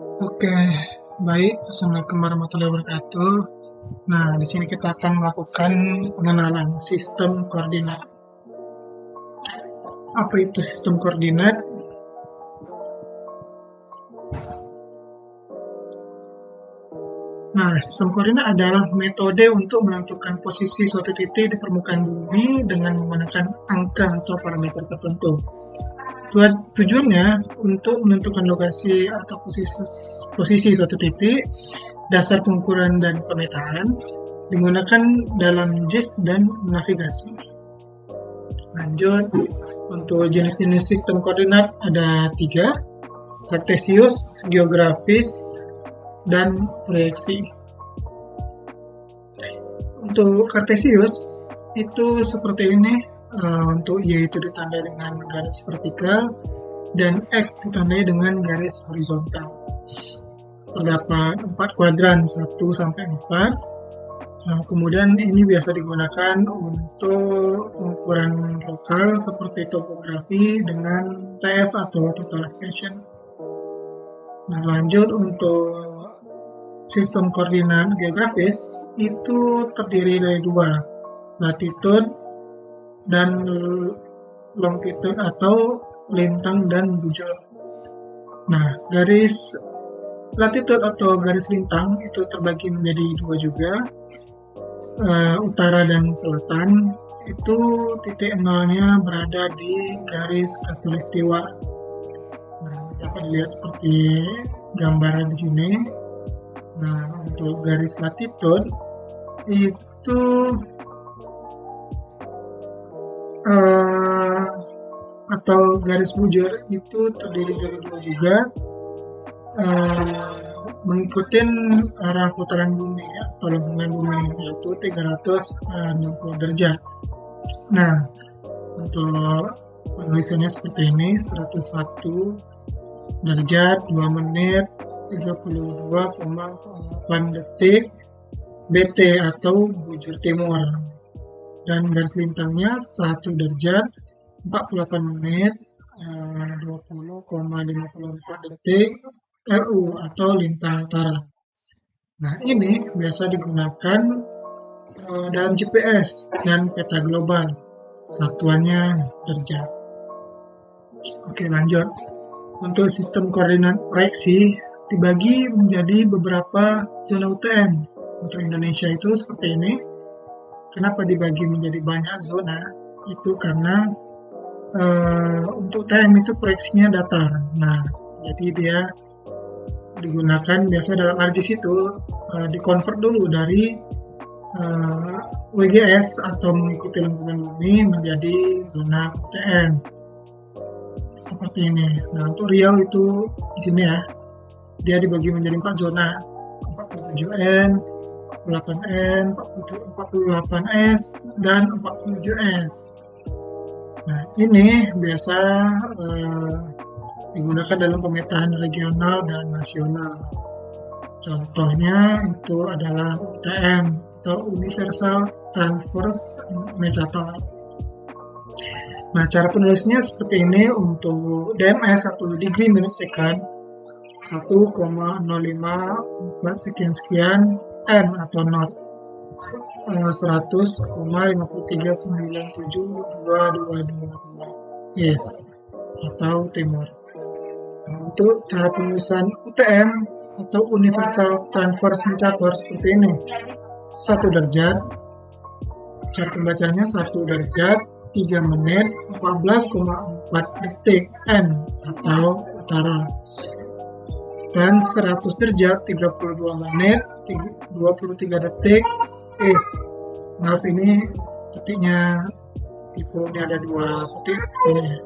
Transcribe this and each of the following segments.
Oke, baik. Assalamualaikum warahmatullahi wabarakatuh. Nah, di sini kita akan melakukan pengenalan sistem koordinat. Apa itu sistem koordinat? Nah, sistem koordinat adalah metode untuk menentukan posisi suatu titik di permukaan bumi dengan menggunakan angka atau parameter tertentu. Tujuannya untuk menentukan lokasi atau posisi suatu titik, dasar pengukuran dan pemetaan, digunakan dalam JIS dan navigasi. Lanjut, untuk jenis-jenis sistem koordinat ada 3, kartesius, geografis, dan proyeksi. Untuk kartesius itu seperti ini, untuk Y itu ditandai dengan garis vertikal dan X ditandai dengan garis horizontal. Terdapat 4 kuadran 1 sampai 4. Kemudian ini biasa digunakan untuk pengukuran lokal seperti topografi dengan TS atau total elevation. Nah, lanjut untuk sistem koordinat geografis itu terdiri dari 2, latitude dan longitude atau lintang dan bujur. Nah, garis latitude atau garis lintang itu terbagi menjadi 2 juga, utara dan selatan. Itu titik nolnya berada di garis khatulistiwa. Nah, dapat dilihat seperti gambar di sini. Nah, untuk garis latitude itu atau garis bujur itu terdiri dari 2 juga, mengikuti arah putaran bumi atau lingkungan bumi, yaitu 360 derajat. Nah, untuk penulisannya seperti ini, 101 derajat, 2 menit, 32,8 detik, BT atau bujur timur. Dan garis lintangnya 1 derajat, 48 menit, 20,54 detik, RU atau lintang utara. Nah, ini biasa digunakan dalam GPS dan peta global. Satuannya derajat. Oke, lanjut. Untuk sistem koordinat proyeksi dibagi menjadi beberapa zona UTM. Untuk Indonesia itu seperti ini. Kenapa dibagi menjadi banyak zona? Itu karena untuk UTM itu proyeksinya datar. Nah, jadi dia digunakan biasa dalam ArcGIS itu dikonvert dulu dari WGS atau mengikuti lingkungan bumi menjadi zona UTM. Seperti ini. Nah, untuk Riau itu di sini ya, dia dibagi menjadi 4 zona, 47N, 48N, 48S, dan 47S. Nah, ini biasa digunakan dalam pemetaan regional dan nasional. Contohnya itu adalah UTM atau Universal Transverse Method. Nah, cara penulisnya seperti ini. Untuk DMS atau degree minute second 1,054 sekian N atau knot 100,53972222 yes atau timur. Nah, untuk cara penulisan UTM atau Universal Transverse Method seperti ini, 1 derajat, cara pembacanya 1 derajat, 3 menit, 14,4 detik N atau utara. Dan 100 derajat, 32 menit, 23 detik East. Maaf, ini titiknya tipe ini ada 2 titik ini.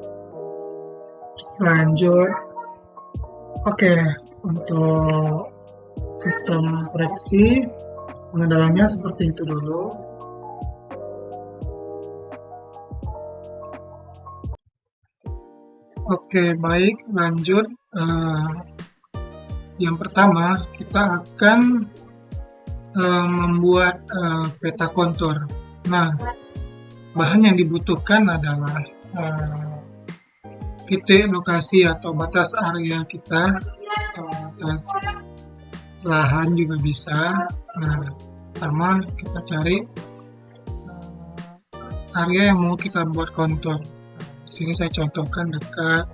Lanjut. Oke, untuk sistem proyeksi pengendalannya seperti itu dulu. Oke, baik, lanjut. Yang pertama, kita akan membuat peta kontur. Nah, bahan yang dibutuhkan adalah titik lokasi atau batas area kita, batas lahan juga bisa. Nah, pertama kita cari area yang mau kita buat kontur. Di sini saya contohkan dekat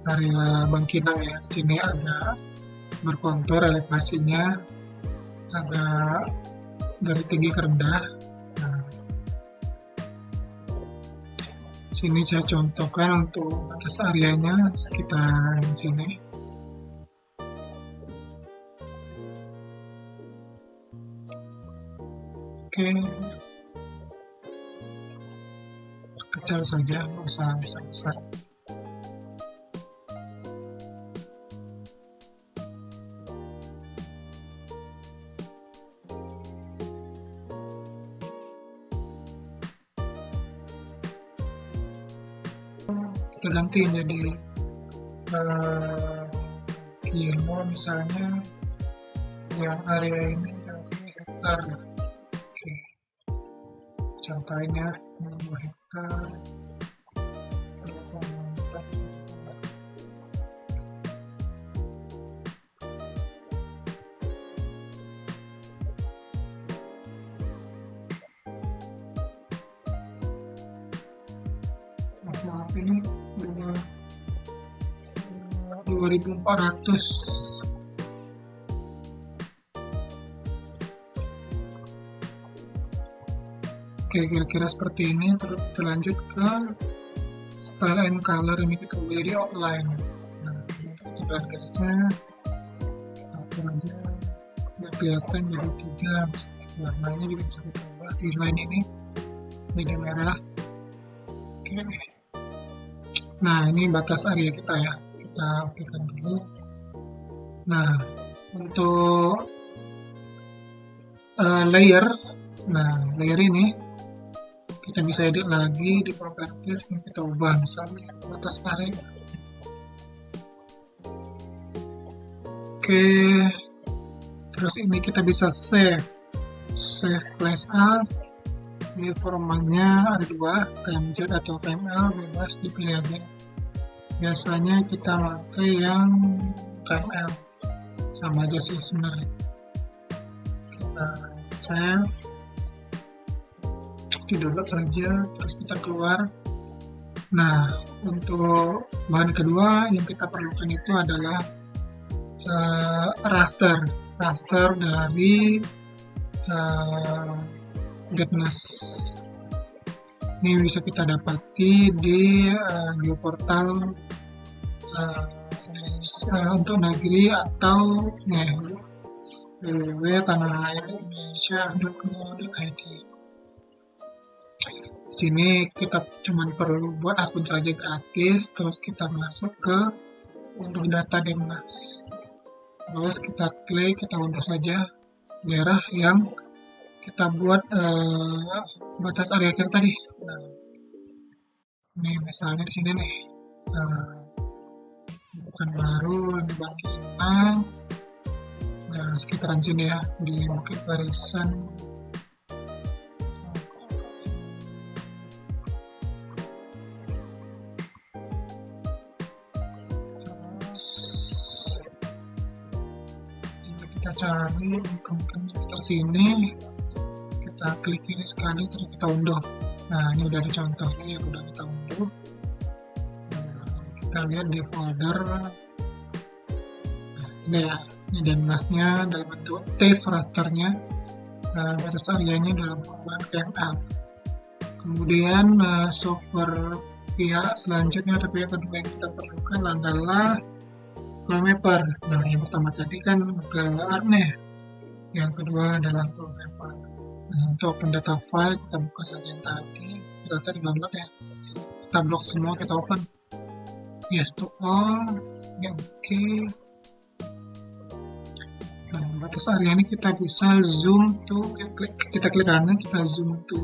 area Bangkinang ya. Di sini agak berkontur, elevasinya agak dari tinggi ke rendah. Nah, sini saya contohkan untuk batas areanya sekitar sini. Oke, kecil saja, nggak usah besar-besar. Kita ganti jadi kilo misalnya, yang area ini hektar. Oke, contohin ya, 2 hektar. Maaf ini 2400. Oke, kira-kira seperti ini. Terus kita lanjut ke style and color. Ini kita beri outline. Nah, ini kita buat garisnya atur aja biar kelihatan jadi 3. Warnanya juga bisa kita ubah di line ini jadi merah. Oke, nah ini batas area kita ya, kita aktifkan dulu. Nah, untuk layer, nah layer ini kita bisa edit lagi di properties, ini kita ubah misalnya batas area. Oke, terus ini kita bisa save place as. Ini formatnya ada 2, KMZ atau KML, bebas dipilih aja. Biasanya kita pakai yang KML, sama aja sih sebenarnya. Kita save, di download saja, terus kita keluar. Nah, untuk bahan kedua yang kita perlukan itu adalah raster dari Getnas. Ini bisa kita dapati di geoportal untuk negeri atau www.tanahairindonesia.go.id. Sini kita cuma perlu buat akun saja gratis, terus kita masuk ke untuk data Getnas. Terus kita klik, kita unduh saja daerah yang kita buat batas area kita tadi. Nah, ini misalnya di sini nih, bukan baru di Bangkinang. Nah, sekitaran sini ya, di Bukit Barisan. Terus ini kita cari mungkin sekitar sini. Kita klik ini sekali, terus kita unduh. Nah, ini udah ada contohnya yang udah kita unduh. Nah, kita lihat di folder. Nah, ini ya, ini Getnasnya dalam bentuk TIFF rasternya, batas areanya dalam format KML. Kemudian software pihak selanjutnya atau pihak kedua yang kita perlukan adalah Google Mapper. Nah, yang pertama tadi kan Google Earth, yang kedua adalah Google Mapper. Nah, untuk open data file kita buka saja yang tadi, kita download ya. Kita blok semua, kita open. Yes to all, ya oke. Nah, batas area ini kita bisa zoom to, kita klik kanan, kita zoom to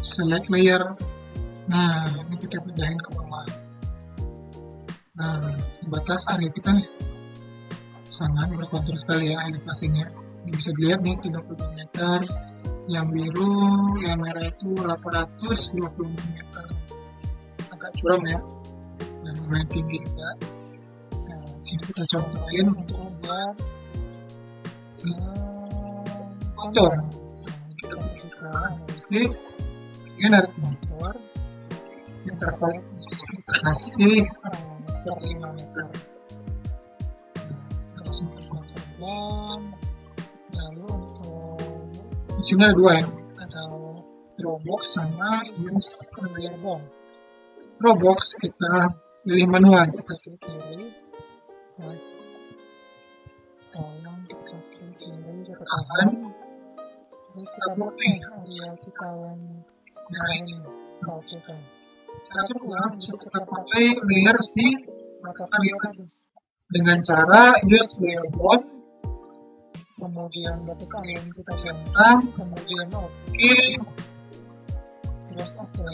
select layer. Nah, ini kita pindahin ke bawah. Nah, batas area kita nih sangat berkontur sekali ya elevasinya. Ini bisa dilihat nih 30 meter, yang biru, yang merah itu 820 meter, agak curam ya, dan lumayan tinggi juga. Nah, Sini kita contohin untuk membuat kontur. kita buka Analisis, kemudian ada kontur interval kita kasih per 5 meter. Terus untuk terbang, lalu untuk di sini ada dua ya, ada Dropbox sama use layer bond. Dropbox kita pilih manual, Kita klik kiri, tolong kita klik kiri, kita tahan, terus kita buat nih area kita yang merah ini, oke kan. cara kedua bisa kita pakai layer si Mata tadi tadi, dengan cara use layer bond, kemudian batas area yang kita centang, kemudian oke, terus oke.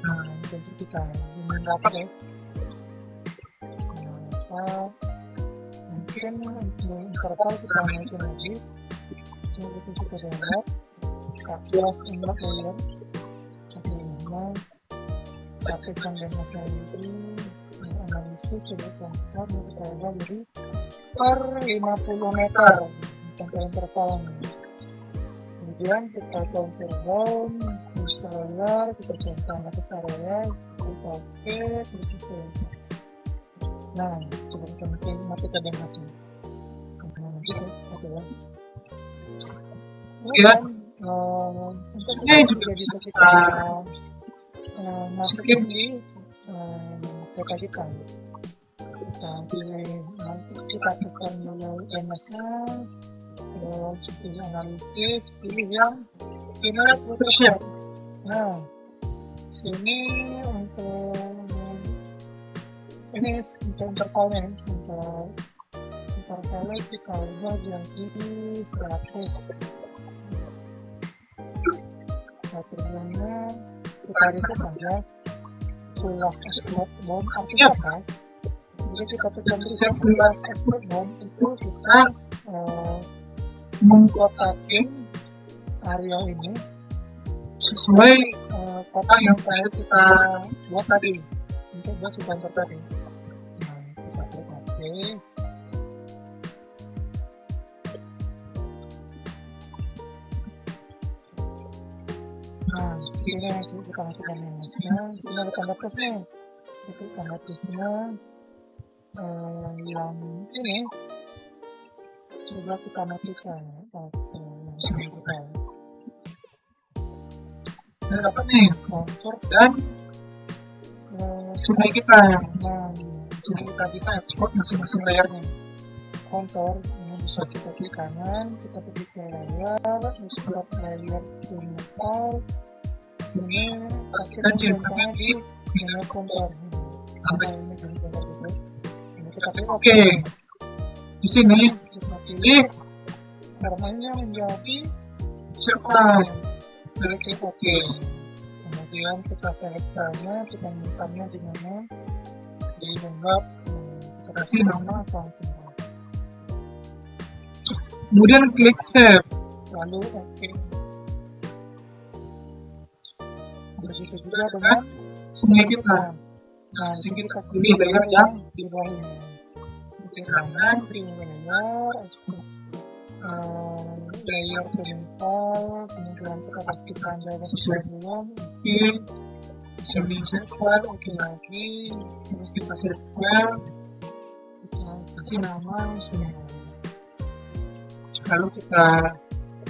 Nah, jadi kita ini dapat ya. Mungkin untuk interval kita naikin lagi. Coba kita lihat. Kaplas inlet layer. Oke, nah, praktekkan dengan lagi. Analisis coba contoh kita lihat jadi per 50 meter untuk intervalnya. Kemudian kita contoh down, layer, kita contoh batas area, kita oke, terus itu. Nah, coba kita matikan dengan masih. ya. Ini juga bisa kita masukin di peta kita. Kita pilih nanti kita tekan dulu MS-nya, terus pilih analisis, pilih yang inlet Photoshop. Nah, sini untuk ini untuk intervalnya, untuk intervalnya kita ubah jadi 100. Tujuannya kita riset saja full export bomb artinya apa? Jadi kita tekan riset full export bomb itu kita mengkotakin area ini sesuai kota yang kita buat tadi untuk buat si kantor tadi. Nah, kita klik OK. Nah, seperti ini kita masukkan minusnya. Sini ada tanda plusnya. Itu tanda plusnya yang ini. Coba kita matikan. Oke, sini kita. Nah, dapat nih kontur dan sungai kita. Nah, sini kita bisa ekspor masing-masing layarnya. Kontur ini bisa kita klik kanan, kita pilih ke layer, export layer metal. Sini pastikan centangnya di menu kontur. Sampai ini jadi kontur gitu. Ini kita klik OK. Di sini kita pilih warnanya menjadi circle. Klik OK. Kemudian kita select filenya, kita nyimpannya di mana, di lembab, kita kasih nama account. Kemudian klik save. Lalu OK. Begitu juga dengan sungai kita. Nah, sini kita pilih layer yang di bawahnya. di kanan, Pilih layer, export layer penyempal, kemudian kita pastikan dari sesuai belum. oke, sini save file, Oke lagi, terus kita save file, kita kasih nama semua. lalu kita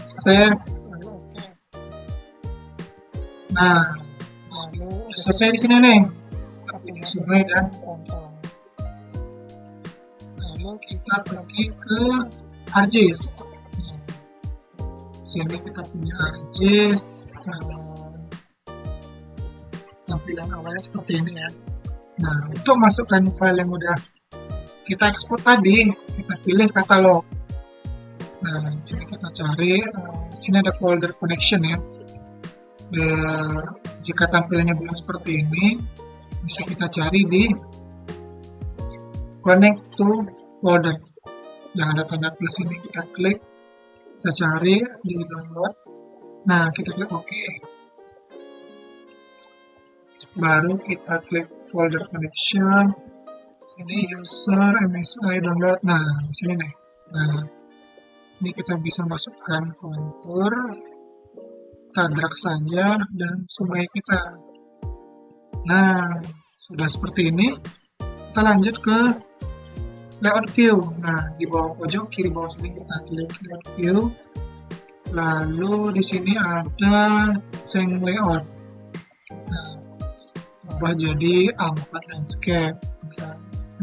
save. Lalu oke. Nah, Lalu selesai di sini nih artinya sungai dan kontrol. Lalu kita pergi ke ArcGIS. Sini kita punya ArcGIS. Tampilan awalnya seperti ini ya. Nah, untuk masukkan file yang udah kita ekspor tadi, kita pilih katalog. Nah, di sini kita cari, di sini ada folder connection ya. Jika tampilannya belum seperti ini, bisa kita cari di connect to folder. Yang ada tanda plus ini kita klik, kita cari di download. Nah, kita klik OK. baru kita klik folder connection, sini user MSI download. Nah, di sini nih. Nah, ini kita bisa masukkan kontur, kita drag saja dan semai kita. Nah, sudah seperti ini. Kita lanjut ke layout view. Nah, di bawah pojok kiri bawah sini kita klik layout view. Lalu di sini ada change layout. Nah, ubah jadi A4 landscape.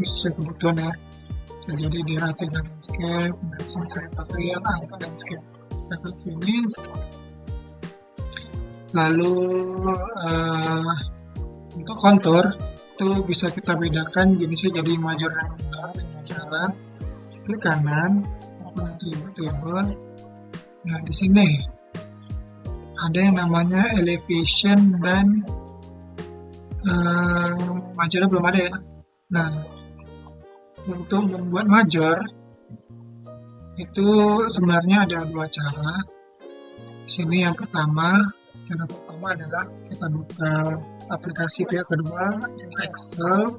Bisa kebutuhan ya. Bisa jadi di rata landscape. Nah, sini saya pakai yang A4 landscape. Kita klik finish. Lalu untuk kontur itu bisa kita bedakan jenisnya jadi major dan minor dengan cara klik kanan, atribut table. Nah, di sini ada yang namanya elevation dan majornya belum ada ya. Nah, untuk membuat major itu sebenarnya ada dua cara. Di sini yang pertama, cara pertama adalah kita buka aplikasi pihak kedua, Excel,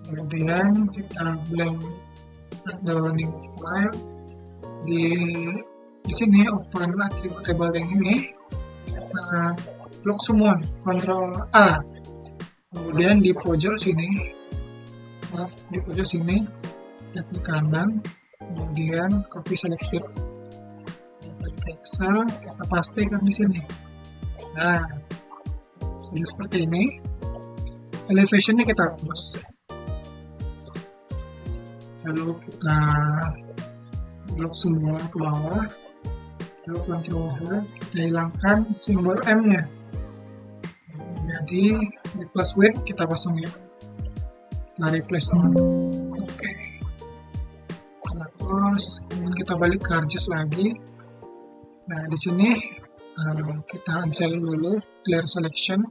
kemudian kita blank the new file. Di sini open attribute table yang ini, kita blok semua, Ctrl A. Kemudian di pojok sini, kita klik kanan, kemudian copy selected. Excel, kita pastikan di sini. Nah, sudah seperti ini. Elevationnya kita hapus. Lalu kita blok semua ke bawah. Lalu Ctrl H, kita hilangkan simbol M-nya. Jadi replace with kita pasangin. Kita replace Oke. Terus kemudian kita balik ke ArcGIS lagi. Nah, di sini kita unsel dulu, clear selection.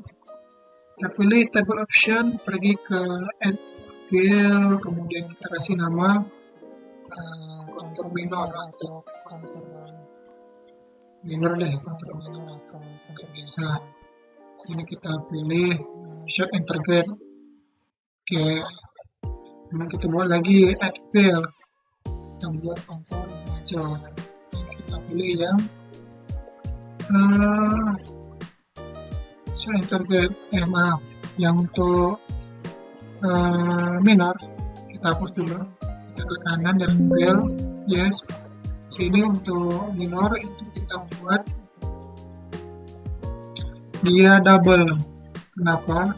Kita pilih table option, pergi ke add field, kemudian kita kasih nama kontur minor atau kontur minor deh, kontur minor atau kontur biasa. Sini kita pilih show integrate. Oke. Kemudian kita buat lagi add field. Kita buat kontur major. Kita pilih yang show integrate, yang untuk minor kita hapus dulu. Kita ke kanan dan fill, yes. Sini untuk minor itu kita buat dia double. Kenapa?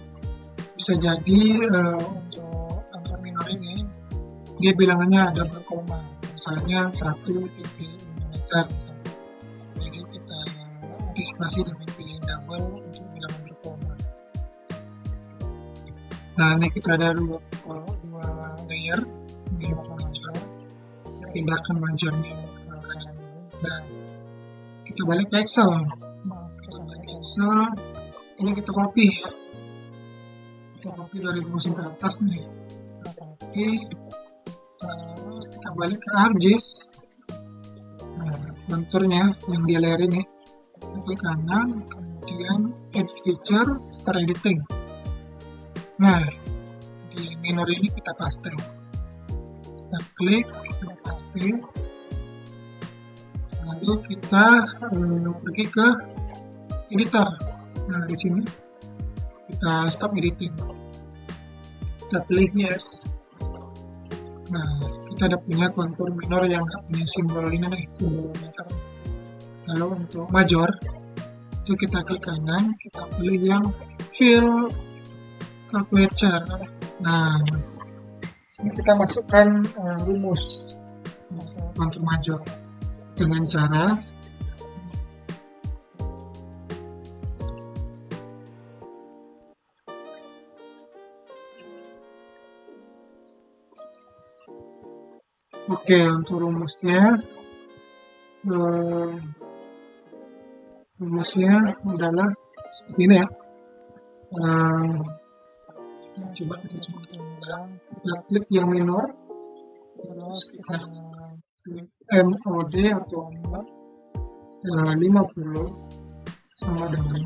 Bisa jadi untuk angka minor ini dia bilangannya double koma, misalnya 1.5 meter. Jadi kita antisipasi dengan pilih double untuk bilangan berkoma. Nah, ini kita ada dua layer ini major. Kita pindahkan majornya ke kanan dulu. Nah, kita balik ke Excel. Ini kita copy. Kita copy dari bawah sampai atas nih. Kita copy. Terus kita balik ke ArcGIS. Nah, konturnya yang di layer ini. Kita klik kanan, kemudian add feature, start editing. Nah, di minor ini kita paste. Kita klik, kita paste. Lalu kita pergi ke editor. Nah, di sini kita stop editing. Kita pilih yes. Nah, kita ada punya kontur minor yang nggak punya simbol ini nih, simbol meter. Lalu untuk major itu kita klik kanan, kita pilih yang fill calculator. Nah, ini kita masukkan rumus kontur major dengan cara Oke, untuk rumusnya adalah seperti ini ya. Coba kita klik yang minor, terus kita klik MOD atau 50 sama dengan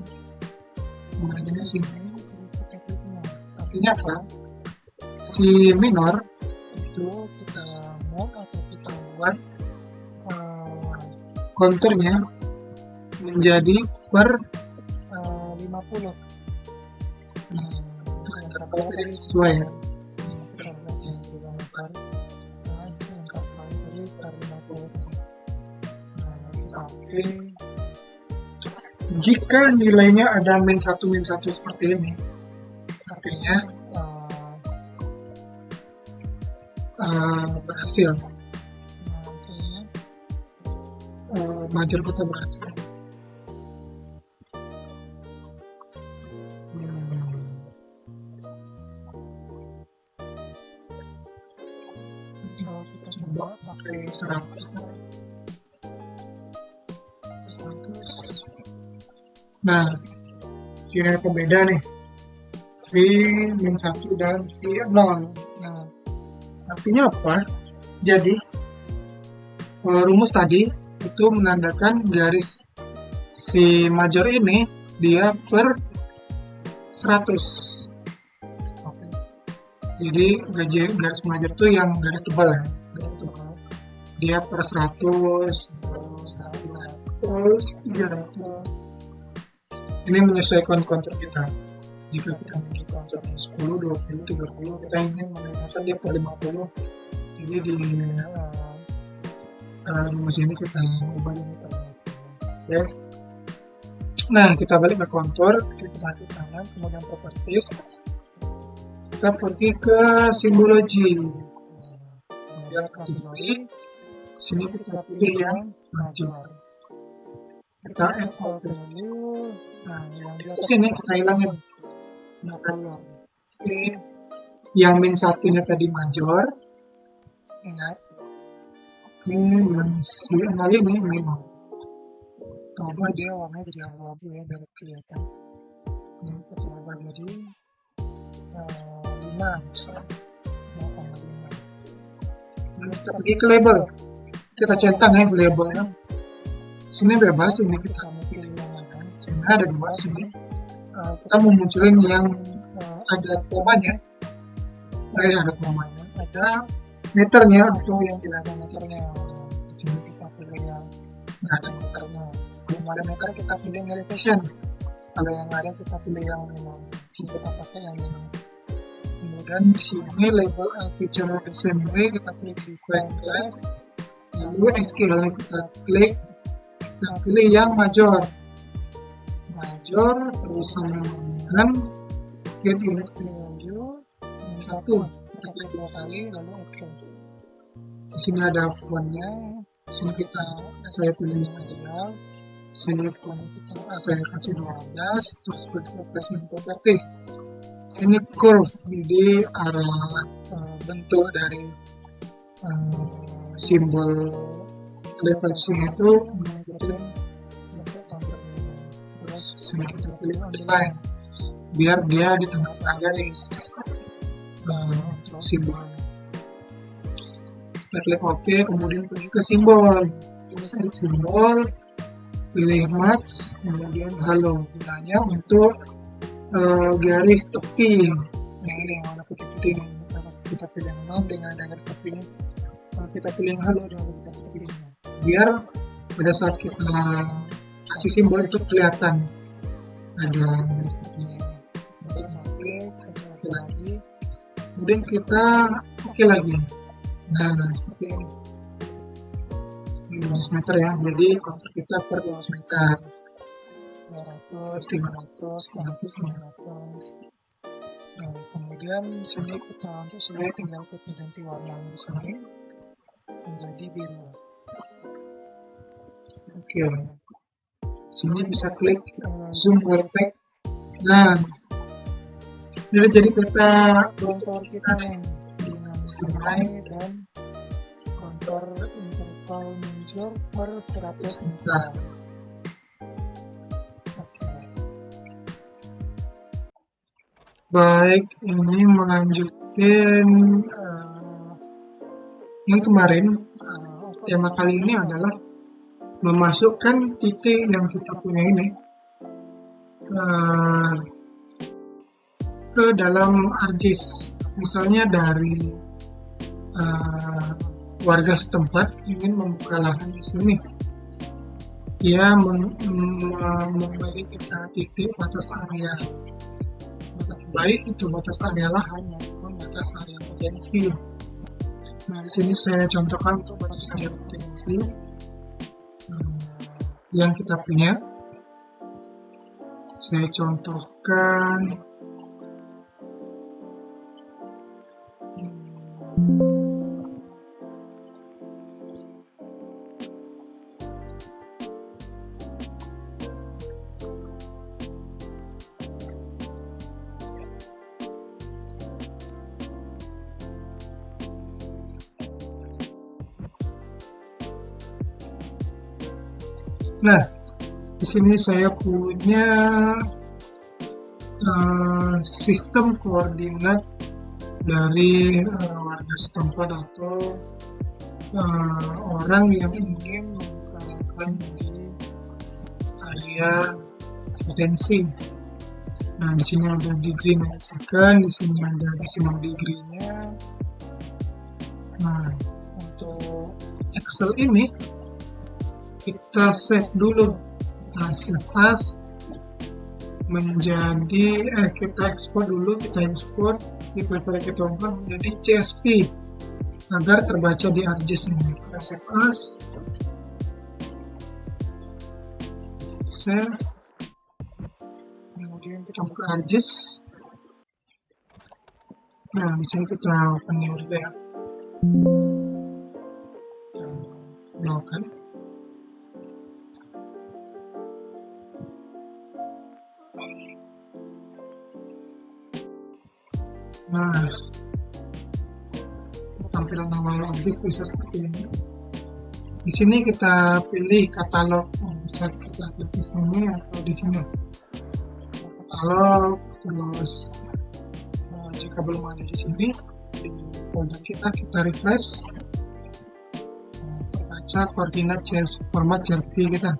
sini artinya apa? Si minor itu kita move atau kita buat uh, konturnya menjadi per 50. interval tidak sesuai ya. Kita lihat yang digambar. Nah, ini interval dari per 50. Tapi Jika nilainya ada min 1 seperti ini, artinya berhasil. artinya Major kita berhasil. kalau kita coba Pakai 100. Nah, ini ada pembeda nih, si min 1 dan si 0. nah Artinya apa? Jadi rumus tadi itu menandakan garis si major ini dia per 100. oke. Jadi garis major itu yang garis tebal ya, garis tebal. Dia per 100, 300. Ini menyesuaikan kontur kita. Jika kita memiliki kontur 10, 20, 30, kita ingin menggunakan dia per 50. Jadi di rumus ini kita ubah ini per 50. Oke. Nah, kita balik ke kontur, kita ke kanan, kemudian properties. Kita pergi ke simbologi. Kemudian kategori. Sini kita pilih yang major. Kita add value. Nah, yang di atas sini kita hilangin. Oke. Yang min 1-nya tadi major. ingat Oke, yang si 0 ini minor. coba dia warnanya jadi abu-abu ya biar kelihatan. Ini kita coba jadi 5 misalnya 5,5. Kita pergi ke label. Kita centang ya labelnya. Sini bebas, ini kita Kamu pilih yang mana? sebenarnya ada dua sini. Kita mau munculin yang ada komanya. Ada komanya. Ada meternya atau yang tidak ada meternya. Di sini kita pilih yang Nggak ada meternya. belum ada meter, kita pilih yang Elevation. kalau yang ada kita pilih yang minimum. Sini kita pakai yang minimum. Kemudian di sini label and feature the same way, kita pilih define class. Lalu SQL kita klik, kita pilih yang major. Major terus sama dengan get unit Value 1. kita klik 2 kali lalu oke. Di sini ada fontnya. Di sini saya pilih yang ideal. Sini font saya kasih 12. Terus pilih placement properties. Sini curve, jadi arah bentuk dari simbol elevasi itu mengikuti. Terus sini kita pilih underline biar dia di tengah-tengah garis untuk simbol. Kita klik OK, kemudian pergi ke simbol. Terus ada simbol, pilih match, kemudian halo. Gunanya untuk garis tepi. Nah, ini yang warna putih-putih ini. Kita pilih yang non dengan ada garis tepi. Kalau kita pilih yang halo dengan garis tepi. Biar pada saat kita kasih simbol itu kelihatan ada garis tepi. Oke lagi. Kemudian kita oke lagi. Nah, seperti ini. Ini 12 meter ya. Jadi kontur kita per 12 meter. 200, 500, 400, 500. Nah, kemudian sini kita untuk select tinggal kita ganti warna di sini menjadi biru. Oke. Sini bisa klik zoom vertex. Nah, ini jadi peta kontur kita nih dengan selai dan kontur interval major per 100 meter. Baik, ini melanjutkan yang kemarin. Tema kali ini adalah memasukkan titik yang kita punya ini ke ke dalam ArcGIS. Misalnya dari warga setempat ingin membuka lahan di sini. Dia memberi kita titik batas area, baik itu batas area lahan maupun batas area potensi. Nah, di sini saya contohkan untuk batas area potensi yang kita punya. Saya contohkan Nah, di sini saya punya sistem koordinat dari warga setempat atau orang yang ingin membuka lahan di area potensi. Nah, di sini ada degree second, di sini ada decimal degree-nya. Nah, untuk Excel ini kita save dulu, kita save as menjadi kita ekspor dulu, kita ekspor tipe file kita ubah menjadi CSV agar terbaca di ArcGIS ini. Kita save as, save, kemudian kita buka ArcGIS. Nah, di sini kita open new ya, kan. Nah, tampilan awal ArcGIS bisa seperti ini. Di sini kita pilih katalog, bisa kita pilih di sini atau di sini. Katalog, terus jika belum ada di sini, di folder kita refresh, terbaca koordinat format CSV kita.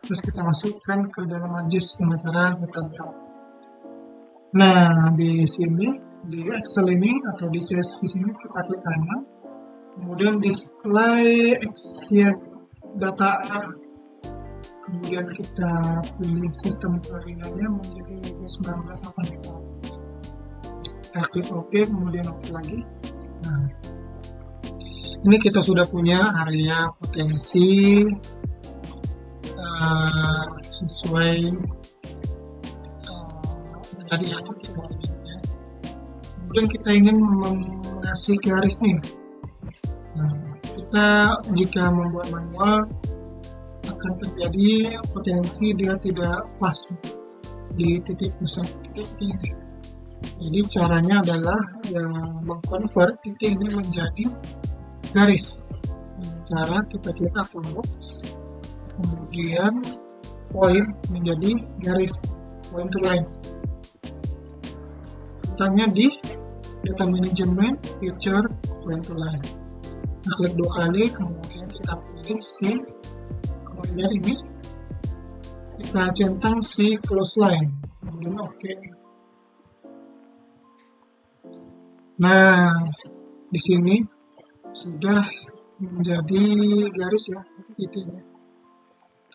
Terus kita masukkan ke dalam ArcGIS dengan cara kita drag. Nah, di sini di Excel ini atau di CSV sini kita klik kanan, kemudian display access data, kemudian kita pilih sistem koordinatnya menjadi 19 apa nih, kita klik OK, kemudian OK lagi. Nah, ini kita sudah punya area potensi sesuai tadi atau koordinatnya. Kemudian kita ingin mengasih garis nih. Nah, kita jika membuat manual akan terjadi potensi dia tidak pas di titik pusat titik ini. Jadi caranya adalah mengkonvert titik ini menjadi garis. Cara kita klik upload box, kemudian point menjadi garis, point to line. Tanya di data management feature point to line. Kita klik 2 kali, kemudian kita pilih si koordinat ini, kita centang si close line, kemudian OK. Nah, di sini sudah menjadi garis ya titiknya.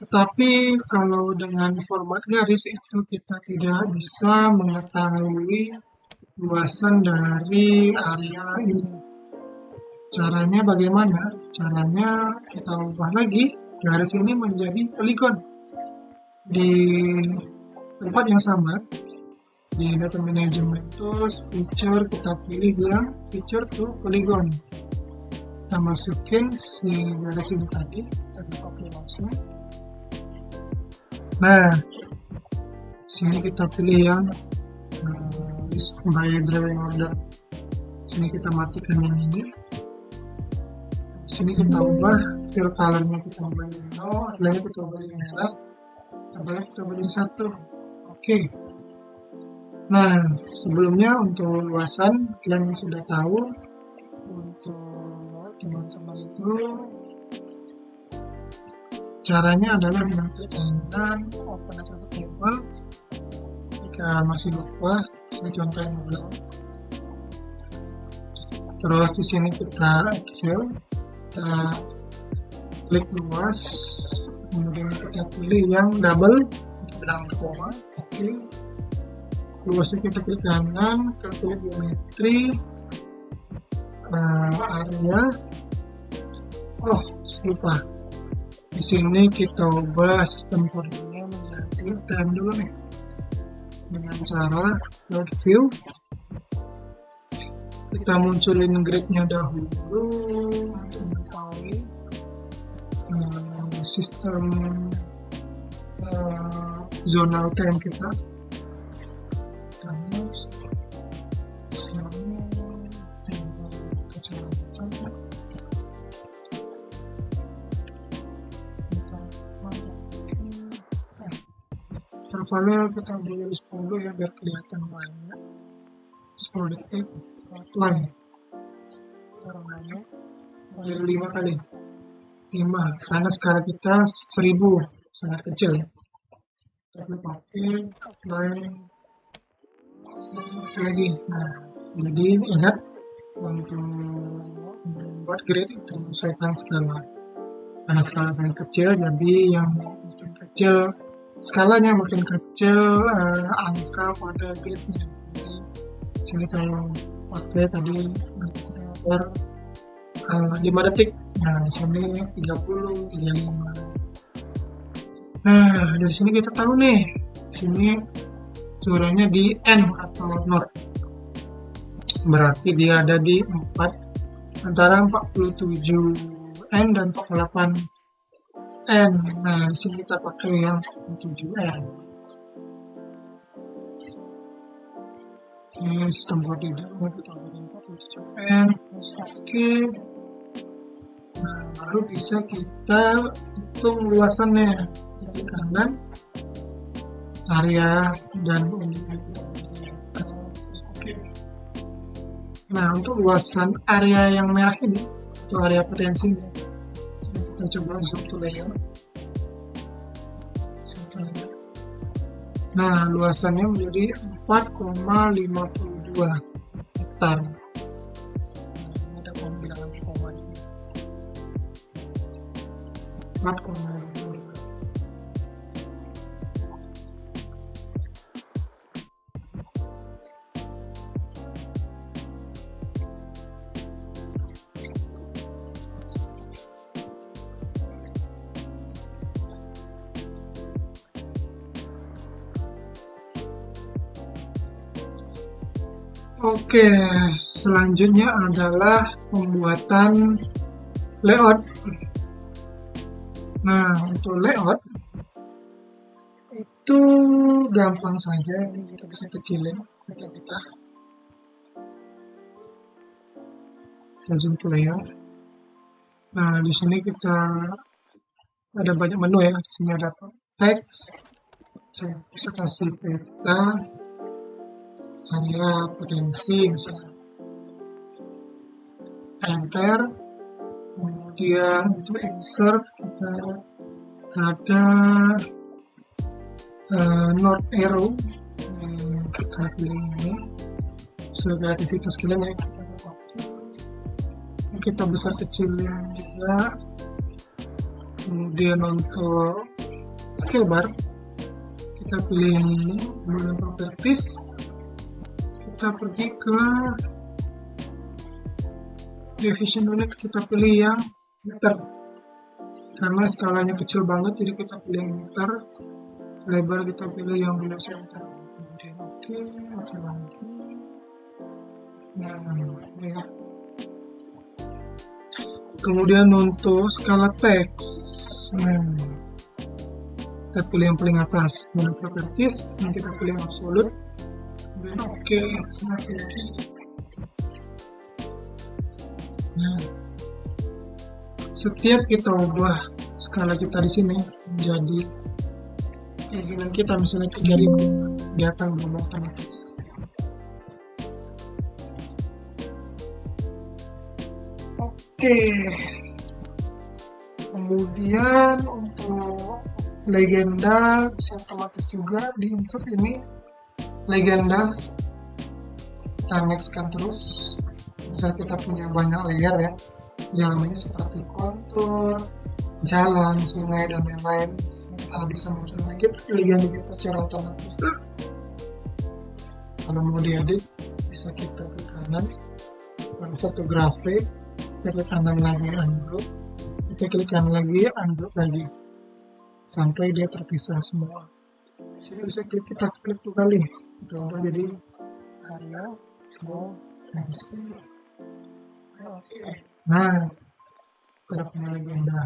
Tetapi kalau dengan format garis itu kita tidak bisa mengetahui luasan dari area ini. Caranya bagaimana? Caranya kita ubah lagi garis ini menjadi poligon. Di tempat yang sama, di data management tools, feature, kita pilih yang feature to polygon. Kita masukin si garis ini tadi, kita copy langsung. Nah, sini kita pilih yang by drawing order. Sini kita matikan yang ini. Sini kita ubah fill colornya, kita ubah yellow, outline kita ubah merah, tabelnya kita ubah 1. Oke. Nah, sebelumnya untuk luasan kalian sudah tahu. Untuk teman-teman itu caranya adalah dengan klik kanan open table, jika masih lupa, saya contohin dulu. Terus di sini kita fill, kita klik luas, kemudian kita pilih yang double dalam koma. Oke. Luasnya kita klik kanan, kita pilih geometri, area. Oh, lupa. Di sini kita ubah sistem koordinatnya menjadi time dulu nih, dengan cara load view. Kita munculin grid-nya dahulu untuk mengetahui sistem zonal time kita. Terus sini kecamatan, intervalnya kita boleh 10 ya biar kelihatan banyak. 10 detik outline warnanya dari 5 kali 5 karena skala kita 1000 sangat kecil ya. Tapi pakai outline lagi. Nah, jadi ingat untuk membuat grid itu menyesuaikan skala. Karena skala sangat kecil, jadi yang makin kecil skalanya makin kecil angka pada gridnya. Jadi sini saya pakai tadi gambar 5 detik. Nah, di sini 30, 35. Nah, dari sini kita tahu nih, sini zonanya di N atau north. Berarti dia ada di antara 47 N dan 48 N. Nah, di sini kita pakai yang 47 N. Ini sistem koordinatnya kita pakai 47 N. Oke. Nah, baru bisa kita hitung luasannya dari kanan, area dan oke. Nah, untuk luasan area yang merah ini, itu area potensinya. Kita coba zoom to layer. Nah, luasannya menjadi 4,52 hektar. Ini ada pembilangan koma di sini. 4,52. Oke, selanjutnya adalah pembuatan layout. Nah, untuk layout itu gampang saja, ini kita bisa kecilin kita zoom to layer. Nah, di sini kita ada banyak menu ya. Di sini ada teks, saya bisa kasih peta, area potensi misalnya, enter. Kemudian untuk insert kita ada north arrow. Kita pilih ini sesuai kreativitas kalian ya, kita besar kecilin juga. Kemudian untuk scale bar kita pilih bulan properties, kita pergi ke division unit, kita pilih yang meter karena skalanya kecil banget, jadi kita pilih yang meter. Lebar kita pilih yang below center. Kemudian oke lagi. Nah, ya. Kemudian untuk skala teks, kita pilih yang paling atas. Kemudian properties, yang kita pilih yang absolute. Kemudian oke, semakin lagi. Nah, setiap kita ubah skala kita di sini menjadi keinginan kita, misalnya 3000, dia akan berubah otomatis. Oke. Kemudian untuk legenda bisa otomatis juga di insert ini. legenda, kita nextkan terus. Misalnya kita punya banyak layer ya, jalannya seperti kontur, jalan, sungai, dan lain-lain. Kita bisa muncul lagi legenda kita secara otomatis. Kalau mau diedit, bisa kita ke kanan, baru fotografi, kita klik kanan lagi ungroup, kita klik kanan lagi ungroup lagi, sampai dia terpisah semua. Sini bisa kita klik 2 kali, itu apa jadi area mau fungsi. oke Nah, pada punya legenda.